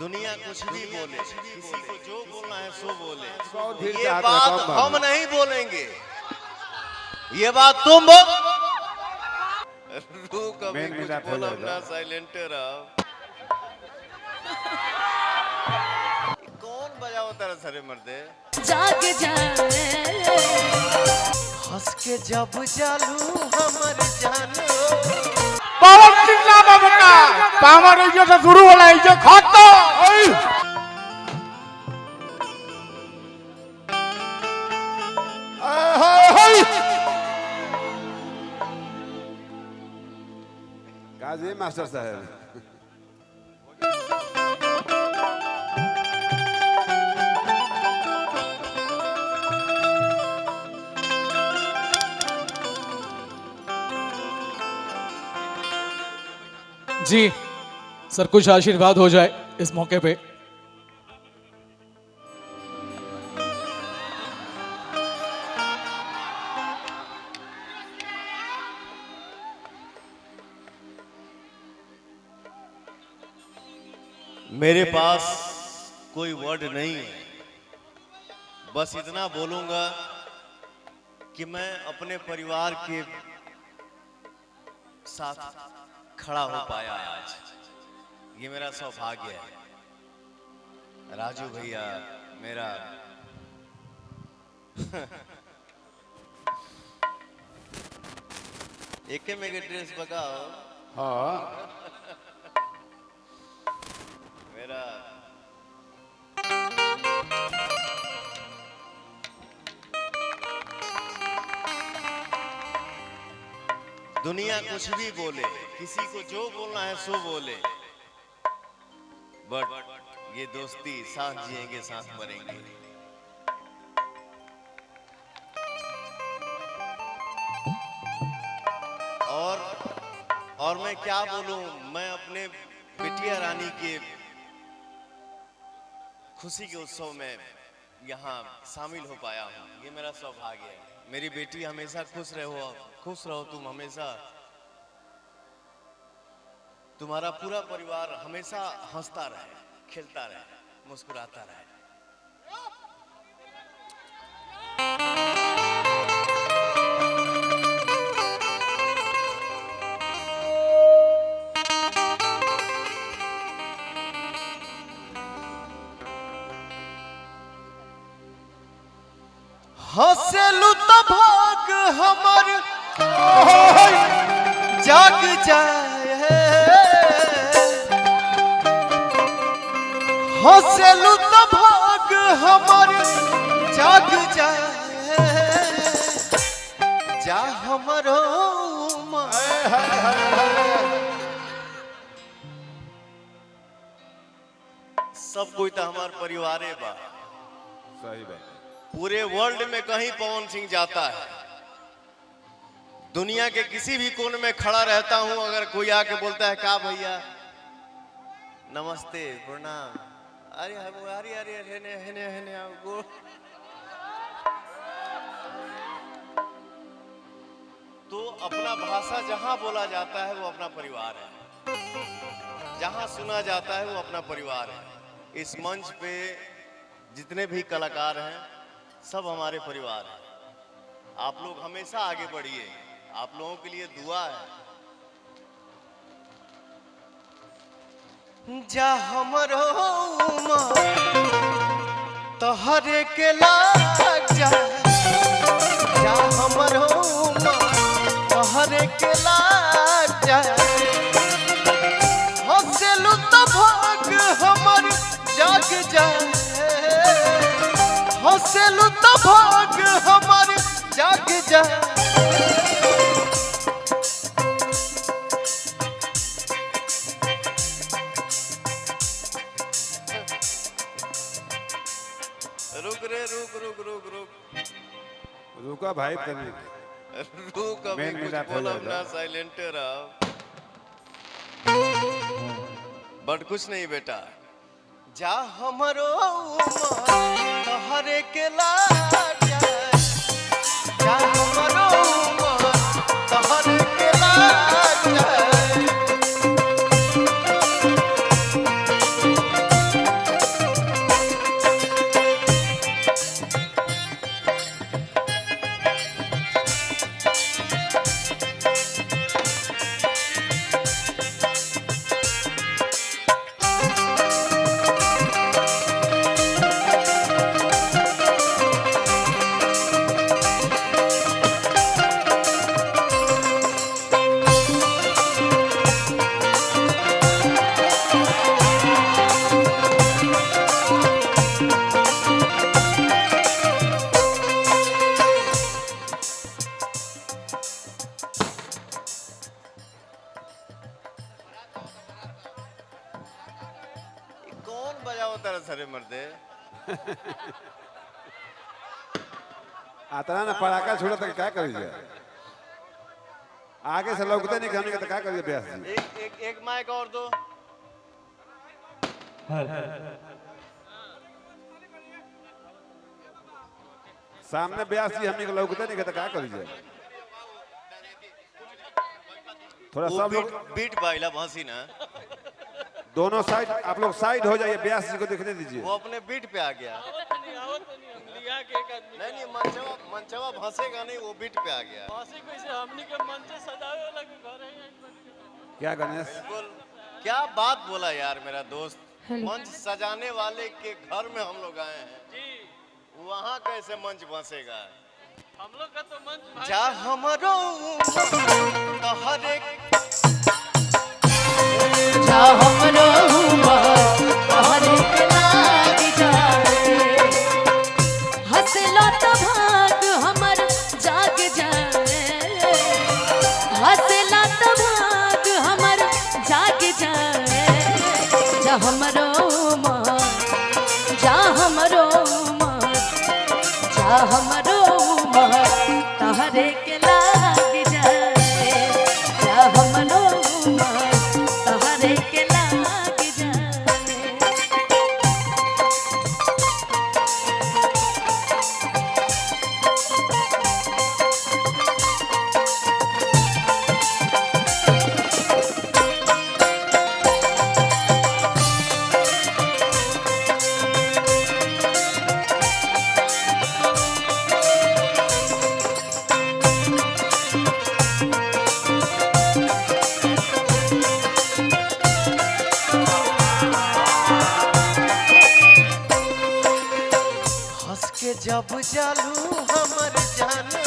दुनिया कुछ भी बोले, किसी को जो बोलना है सो बोले, ये ये बात हम नहीं बोलेंगे, ये बात तुम रू कभी कुछ बोलो ना, साइलेंट रहो। कौन बजाओ तेरा सरे मर्दे जाग जाए हंस के जब चालू हमर जानो पावर चिल्ला बाबा पावर ये से शुरू होला ये खत्म काजी मास्टर साहब जी सर कुछ आशीर्वाद हो जाए इस मौके पे। मेरे पास कोई वर्ड नहीं है, बस इतना बोलूंगा कि मैं अपने परिवार के साथ खड़ा हो पाया आज, ये मेरा सौभाग्य है। राजू भैया मेरा एक में ड्रेस बगाओ हाँ मेरा दुनिया कुछ भी बोले, किसी को जो बोलना है सो बोले, बट ये दोस्ती साथ जिएंगे साथ मरेंगे। और मैं क्या बोलूं, मैं अपने बिटिया रानी के खुशी के उत्सव में यहाँ शामिल हो पाया हूँ, ये मेरा सौभाग्य है। मेरी बेटी हमेशा खुश रहो तुम हमेशा, तुम्हारा पूरा परिवार हमेशा हंसता रहे, खेलता रहे, मुस्कुराता रहे। हंसलू तो भाग हमर जाग जाए, हंसलू तो भाग हमर जाग जाए, जा हमरो सब कोई तो हमार परिवारे बा। सही बात। पूरे वर्ल्ड में कहीं पवन सिंह जाता है, दुनिया के किसी भी कोने में खड़ा रहता हूं, अगर कोई आके बोलता है का भैया नमस्ते प्रणाम, अरे अरे अरे हेने हेने हेने आपको तो अपना भाषा जहां बोला जाता है वो अपना परिवार है, जहां सुना जाता है वो अपना परिवार है। इस मंच पे जितने भी कलाकार हैं सब हमारे परिवार हैं। आप लोग हमेशा आगे बढ़िए, आप लोगों के लिए दुआ है। जा हमरो तोहरे के लाग जा, जा हमरो तोहरे के लाग जा, हंसलू तो भाग हमर जाग जाए, हंसलू तो भाग हमर जाग जाए। रुक रे रुक रुका भाई तनी रुक, अभी कुछ बोलो ना, साइलेंट रहो। बट कुछ नहीं बेटा, जा हमरो तोहरे के लाग जाए, जा हमरो तोहरे के लाग जाए। कौन बजाओ तेरा सरे मर्दे? आता ना पड़ाका छोड़ा तो क्या करिए? आगे से लोग नहीं खाने का तो क्या करिए ब्यास जी? एक माइक और दो। सामने ब्यास जी हमने को लोग नहीं का तो क्या करिए? थोड़ा वो सब लोग बीट बाइला भांसी ना, दोनों साइड आप लोग साइड हो जाइए, ब्यास जी को देखने दीजिए। वो अपने बीट पे आ गया। नहीं मंचवा भांसेगा नहीं, वो बीट पे आ गया। क्या गणेश? बोल, क्या बात बोला यार मेरा दोस्त। मंच सजाने वाले के घर में हम लोग आए हैं, वहाँ कैसे मंच बसेगा? हम लोग का तो मंच जा हमरो हर एक जा हमरो हर एक लाग जाए, हंसलो तो भाग हमर जाग जाए, हंसलो तो भाग हमर जाग जाए। जा हमरो जा हमरो जा हमरो तहरे के लाग जाए, जा हमरो तहरे के लाग जाए। हंस के जब जालू हमर जानो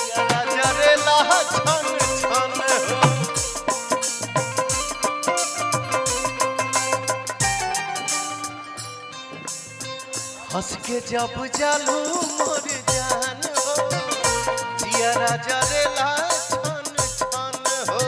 यारा जरेला छन छन हो। हंस के जब जालू मोर जानो जियारा जरेला छन छन हो।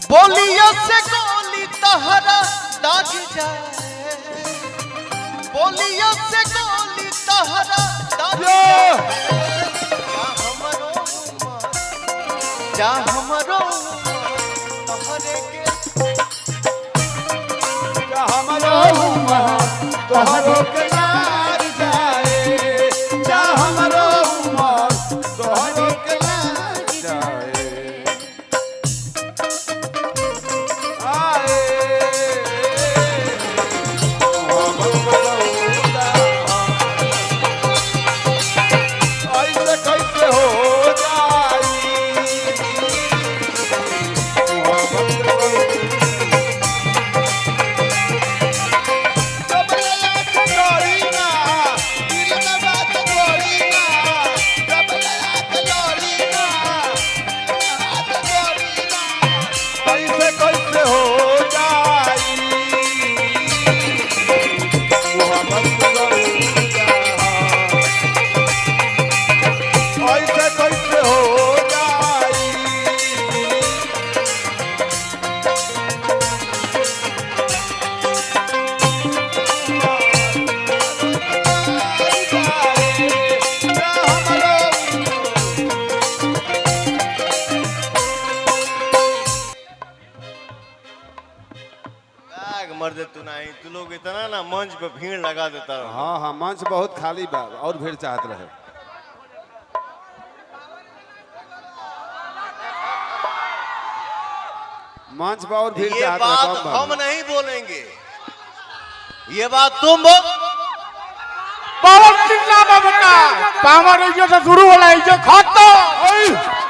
बोलिया से गोली तहरा दाग जाए, बोलिया से गोली तहरा दाग जाए। जा हमरो तहरे के क्या हमारो तोहरो के लाग जाए, क्या हमारो तोहरो के लाग जाए। आए ऐसे कैसे हो जाई? कैसे कैसे हो जाई? ऐसे कैसे हो जाई? मर्द तू नहीं, तू लोग इतना ना मंच पे भीड़ लगा देता रहो। हाँ हाँ, मंच बहुत खाली बा और भीड़ चाहत रहे। मंच पर और भीड़ ये चाहत बात रहे, कम हम बा। नहीं बोलेंगे, ये बात तुम बोल। पावर चिल्ला बाबा का पावर जो शुरू होला, जो खत्म।